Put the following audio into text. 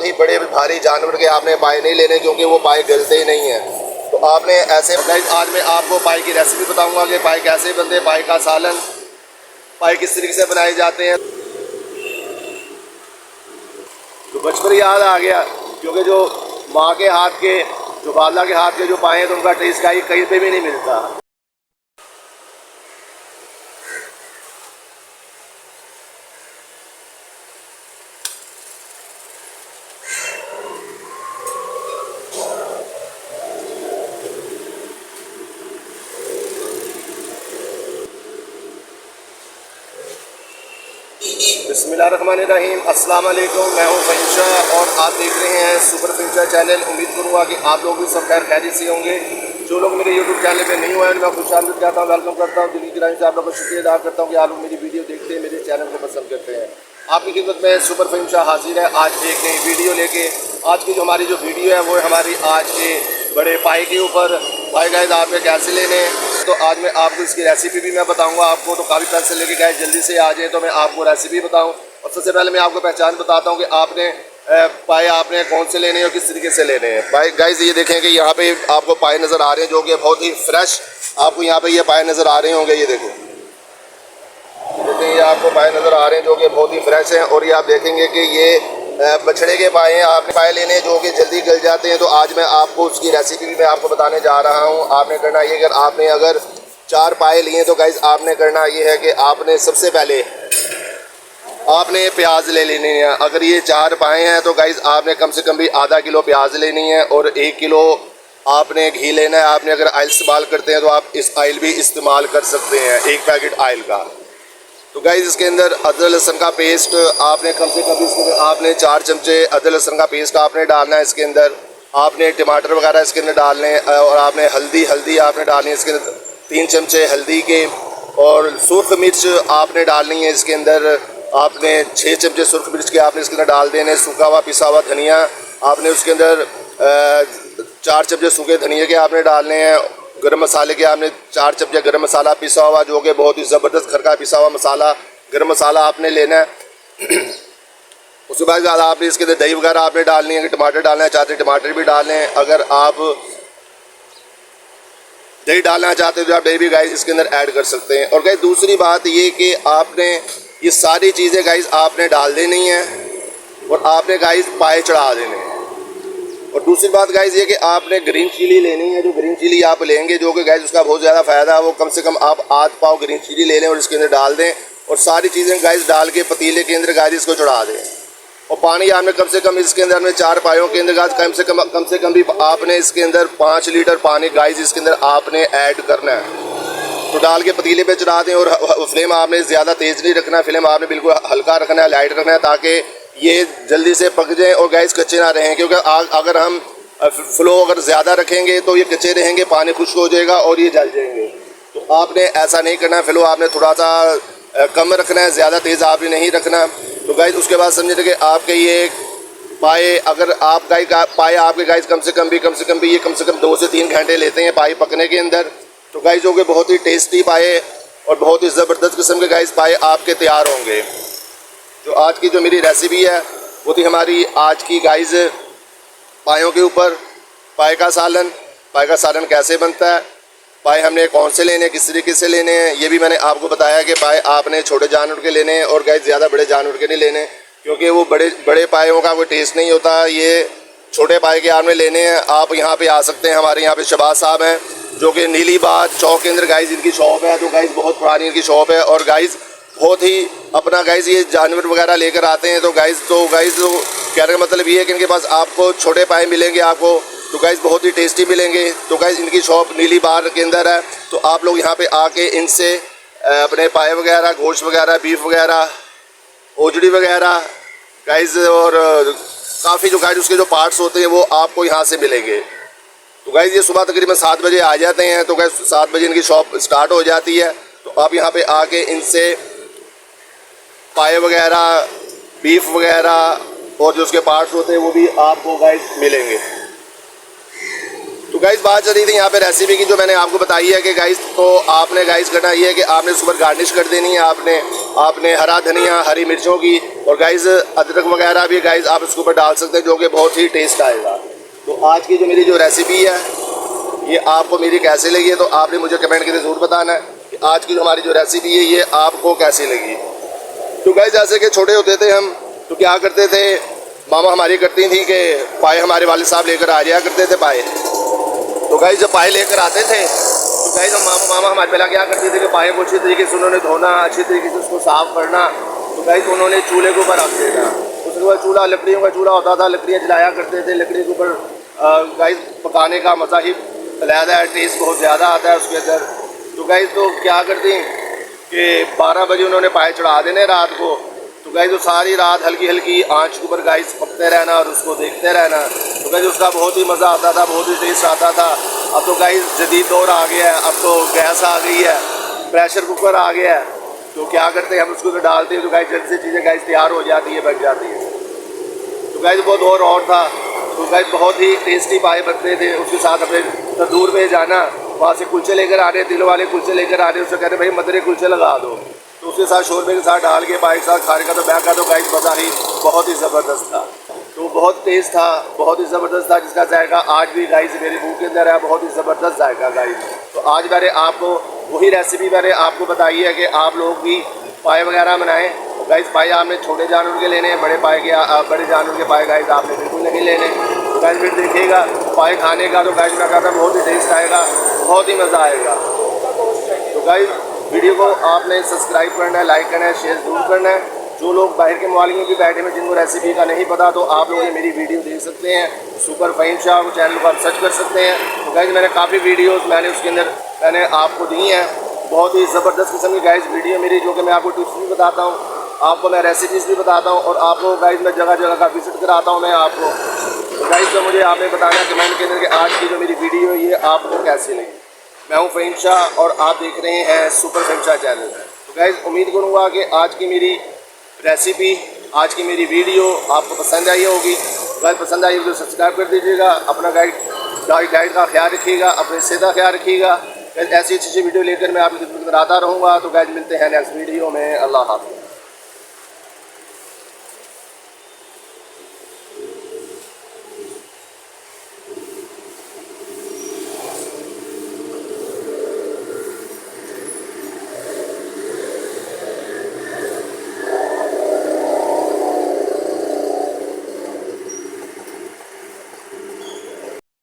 बहुत ही बड़े भारी जानवर के आपने पाए नहीं लेने, क्योंकि वो पाए गलते ही नहीं हैं। तो आपने ऐसे गाइस, आज मैं आपको पाए की रेसिपी बताऊंगा कि पाए कैसे बनते हैं, पाए का सालन, पाए किस तरीके से बनाए जाते हैं। तो बचपन याद आ गया, क्योंकि जो माँ के हाथ के, जो वाला के हाथ के जो पाए हैं, तो उनका टेस्ट कहीं पे भी नहीं मिलता। बिस्मिल्लाहिर्रहमानिर्रहीम, अस्सलाम वालेकुम। मैं हूं फ़हीम और आप देख रहे हैं सुपर फ़हीम चैनल। उम्मीद करूंगा कि आप लोग भी सब खैर खैरियत से होंगे। जो लोग मेरे यूट्यूब चैनल पे नहीं हुए हैं, मैं खुशामदीद कहता हूं, वेलकम करता हूं। दिल्ली की राय से आप लोगों का शुक्रिया अदा करता हूं कि आप लोग मेरी वीडियो देखते हैं, मेरे चैनल को पसंद करते हैं। आपकी खिदमत में सुपर फ़हीम हाजिर है आज एक नई वीडियो लेके। आज की जो हमारी जो वीडियो है वो है हमारी आज के बड़े पाए के ऊपर। पाए गाइस आपने कैसे लेने हैं, तो आज मैं आपको इसकी रेसिपी भी मैं बताऊंगा आपको। तो काफ़ी पैसे लेके गाइस जल्दी से आ जाए तो मैं आपको रेसिपी बताऊं। और सबसे पहले मैं आपको पहचान बताता हूं कि आपने पाए आपने कौन से लेने हैं और किस तरीके से लेने हैं। पाए गाइस ये देखें कि यहाँ पे आपको पाए नज़र आ रहे हैं जो कि बहुत ही फ्रेश आपको यहाँ पे ये पाए नज़र आ रहे होंगे। ये देखो, ये आपको पाए नज़र आ रहे हैं जो कि बहुत ही फ्रेश हैं। और ये आप देखेंगे कि ये बछड़े के पाए हैं, आपने पाए लेने जो कि जल्दी गल जाते हैं। तो आज मैं आपको उसकी रेसिपी भी मैं आपको बताने जा रहा हूँ। आपने करना ये, अगर 4 पाए लिए तो गाइस आपने करना ये है कि आपने सबसे पहले आपने प्याज ले लेनी है। अगर ये 4 पाए हैं तो गाइस आपने कम से कम भी आधा किलो प्याज लेनी है और 1 किलो आपने घी लेना है। आपने अगर ऑयल इस्तेमाल करते हैं तो आप इस ऑयल भी इस्तेमाल कर सकते हैं, 1 पैकेट ऑयल का। तो गाइस इसके अंदर अदरक लहसुन का पेस्ट आपने कम से कम इसके अंदर आपने 4 चमचे अदरक लहसुन का पेस्ट आपने डालना है। इसके अंदर आपने टमाटर वगैरह इसके अंदर डालने हैं और आपने हल्दी आपने डालनी है इसके अंदर 3 चमचे हल्दी के। और सुर्ख मिर्च आपने डालनी है इसके अंदर, आपने 6 चमचे सुर्ख मिर्च के आपने इसके अंदर डाल देने। सूखा हुआ पिसा हुआ धनिया आपने उसके अंदर 4 चमचे सूखे धनिया के आपने डालने हैं। गरम मसाले के आपने 4 चमचे गरम मसाला पिसा हुआ, जो कि बहुत ही ज़बरदस्त घर का पिसा हुआ मसाला गरम मसाला आपने लेना है। उसके बाद आपने इसके अंदर दही वगैरह आपने डालनी है। टमाटर डालना है चाहते टमाटर भी डालें, अगर आप दही डालना चाहते हैं तो आप दही भी गाइस इसके अंदर ऐड कर सकते हैं। और गाइस दूसरी बात ये कि आपने ये सारी चीज़ें गाइस आपने डाल देनी है और आपने गाइस पाए चढ़ा देने हैं। और दूसरी बात गाइस ये कि आपने ग्रीन चिली लेनी है। जो ग्रीन चिली आप लेंगे, जो कि गाइस उसका बहुत ज़्यादा फ़ायदा है, वो कम से कम आप आध पाव ग्रीन चिली ले लें और इसके अंदर डाल दें। और सारी चीज़ें गाइस डाल के पतीले के अंदर गाइस इसको चढ़ा दें। और पानी आपने कम से कम इसके अंदर में 4 पायों के अंदर गाइस कम से कम भी आपने इसके अंदर 5 लीटर पानी गाइस इसके अंदर आपने ऐड करना है। तो डाल के पतीले पे चढ़ा दें। और फ्लेम आपने ज़्यादा तेज़ नहीं रखना है, फ्लेम आपने बिल्कुल हल्का रखना है, लाइट रखना है, ताकि ये जल्दी से पक जाए और गैस कच्चे ना रहें। क्योंकि अगर हम फ्लो अगर ज़्यादा रखेंगे तो ये कच्चे रहेंगे, पानी खुश्क हो जाएगा और ये जल जाएंगे। तो आपने ऐसा नहीं करना है, फ्लो आपने थोड़ा सा कम रखना है, ज़्यादा तेज़ आपने नहीं रखना। तो गैस उसके बाद समझे कि आपके ये पाए, अगर आप पाए आपके गाइस कम से कम भी ये कम से कम 2 से 3 घंटे लेते हैं पाए पकने के अंदर। तो गाइस जो कि बहुत ही टेस्टी पाए और बहुत ही ज़बरदस्त किस्म के गाइस पाए आपके तैयार होंगे। जो आज की जो मेरी रेसिपी है वो थी हमारी आज की गाइस पायों के ऊपर पाए का सालन। पाए का सालन कैसे बनता है, पाए हमने कौन से लेने हैं, किस तरीके से लेने हैं, ये भी मैंने आपको बताया कि पाए आपने छोटे जानवर के लेने हैं और गाइस ज़्यादा बड़े जानवर के नहीं लेने, क्योंकि वो बड़े पायों का कोई टेस्ट नहीं होता। ये छोटे पाए के आपने लेने हैं। आप यहाँ पे आ सकते हैं, हमारे यहाँ पे शहबाज साहब हैं जो कि नीलीबाद चौक के अंदर गाइस इनकी शॉप है। तो गाइस बहुत पुरानी इनकी शॉप है और गाइस बहुत ही अपना गाइस ये जानवर वगैरह लेकर आते हैं। तो गाइस कहने का मतलब ये है कि इनके पास आपको छोटे पाए मिलेंगे आपको, तो गाइस बहुत ही टेस्टी मिलेंगे। तो गाइस इनकी शॉप नीलीबाद के अंदर है। तो आप लोग यहाँ पे आके इनसे अपने पाए वगैरह, गोश्त वगैरह, बीफ वगैरह, ओजड़ी वगैरह गाइस और काफ़ी जो गाइस उसके जो पार्ट्स होते हैं वो आपको यहाँ से मिलेंगे। तो गाइस ये सुबह तकरीबन 7 बजे आ जाते हैं। तो गाइस 7 बजे इनकी शॉप स्टार्ट हो जाती है। तो आप यहाँ पे आके इनसे पाए वगैरह, बीफ वगैरह और जो उसके पार्ट्स होते हैं वो भी आपको गाइस मिलेंगे। तो गाइस बात चल रही थी यहाँ पे रेसिपी की, जो मैंने आपको बताई है कि गाइस तो आपने गाइस करना ये है कि आपने उसके ऊपर गार्निश कर देनी है, आपने हरा धनिया, हरी मिर्चों की, और गाइस अदरक वगैरह भी गाइस आप इसके ऊपर डाल सकते हैं, जो कि बहुत ही टेस्ट आएगा। तो आज की जो मेरी जो रेसिपी है ये आपको मेरी कैसे लगी है, तो आपने मुझे कमेंट करके ज़रूर बताना है कि आज की जो हमारी जो रेसिपी है ये आपको कैसी लगी। तो गाइस जैसे कि छोटे होते थे हम, तो क्या करते थे, मामा हमारी करती थी कि पाए हमारे वालिद साहब लेकर आ जाया करते थे पाए। तो गाइस जब पाए लेकर आते थे तो गाइस हम मामा हमारे पहला क्या करते थे कि पाए को अच्छी तरीके से उन्होंने धोना, अच्छी तरीके से उसको साफ़ करना। तो गाइस उन्होंने चूल्हे के ऊपर रख देना, उसके बाद चूल्हा लकड़ियों का चूल्हा होता था, लकड़ियाँ जलाया करते थे। लकड़ी के ऊपर गाइस पकाने का मज़ा ही अलहदा है, टेस्ट बहुत ज़्यादा आता है उसके अंदर। तो गाइस तो क्या करती कि 12 बजे उन्होंने पाए चढ़ा देने रात को। तो गाइस वो सारी रात हल्की हल्की आंच के ऊपर गाइस पकते रहना और उसको देखते रहना। तो गाइस उसका बहुत ही मज़ा आता था, बहुत ही टेस्ट आता था। अब तो गाइस जदीद दौर आ गया है, अब तो गैस आ गई है, प्रेशर कुकर आ गया है। तो क्या करते हैं हम उसको तो डालते हैं, तो गाइस जल्द से चीज़ें गाइस तैयार हो जाती है, बन जाती है। तो गाइस वो दौर और था, तो गाइस बहुत ही टेस्टी पाए बनते थे। उसके साथ अपने तंदूर में जाना, वहाँ से कुलचे लेकर आ रहे, दिल वाले कुलचे लेकर आ रहे, उससे कहते भाई मदरे कुलचे लगा दो। तो उसके साथ शोरबे के साथ डाल के पाए के साथ खाने का तो बैग का तो गाइस मज़ा ही बहुत ही ज़बरदस्त था। तो बहुत टेस्ट था, बहुत ही ज़बरदस्त था, जिसका जायका आज भी गाइस मेरे मुंह के अंदर है, बहुत ही ज़बरदस्त जायका गाइस। तो आज मैंने आपको वही रेसिपी मैंने आपको बताई है कि आप लोग भी पाए वगैरह बनाएं। तो गाइस पाए आपने छोटे जानवर के लेने हैं, बड़े जानवर के पाए गाइस आपने बिल्कुल नहीं लेने। तो गाइस फिर देखिएगा पाए खाने का तो गाइस मैं कहता बहुत ही टेस्ट आएगा, बहुत ही मज़ा आएगा। तो गाइस वीडियो को आपने सब्सक्राइब करना है, लाइक करना है, शेयर जरूर करना है। जो लोग बाहर के ममालिक में भी बैठे हैं जिनको रेसिपी का नहीं पता, तो आप लोग ये मेरी वीडियो देख सकते हैं, सुपर फ़हीम शाह चैनल पर सर्च कर सकते हैं। तो गाइस मैंने काफ़ी वीडियोस मैंने उसके अंदर मैंने आपको दी हैं, बहुत ही ज़बरदस्त किस्म की गाइस वीडियो मेरी, जो कि मैं आपको टिप्स भी बताता हूँ, आपको मैं रेसिपीज़ भी बताता हूँ, और आपको गाइस मैं जगह जगह का विजिट कराता हूँ मैं आपको। तो गाइस तो मुझे आपने बताना कमेंट के अंदर कि आज की जो मेरी वीडियो ये आपको कैसी लगी। मैं हूँ फ़हीम शाह और आप देख रहे हैं सुपर फ़हीम शाह चैनल। तो गाइस उम्मीद करूँगा कि आज की मेरी रेसिपी, आज की मेरी वीडियो आपको पसंद आई होगी। गाइस पसंद आई तो सब्सक्राइब कर दीजिएगा, अपना डाइट का ख्याल रखिएगा, अपने सेहत का ख्याल रखिएगा। ऐसी अच्छी वीडियो लेकर मैं आपकी खिदमत में आता रहूँगा। तो गाइस मिलते हैं नेक्स्ट वीडियो में। अल्लाह हाफ़िज़।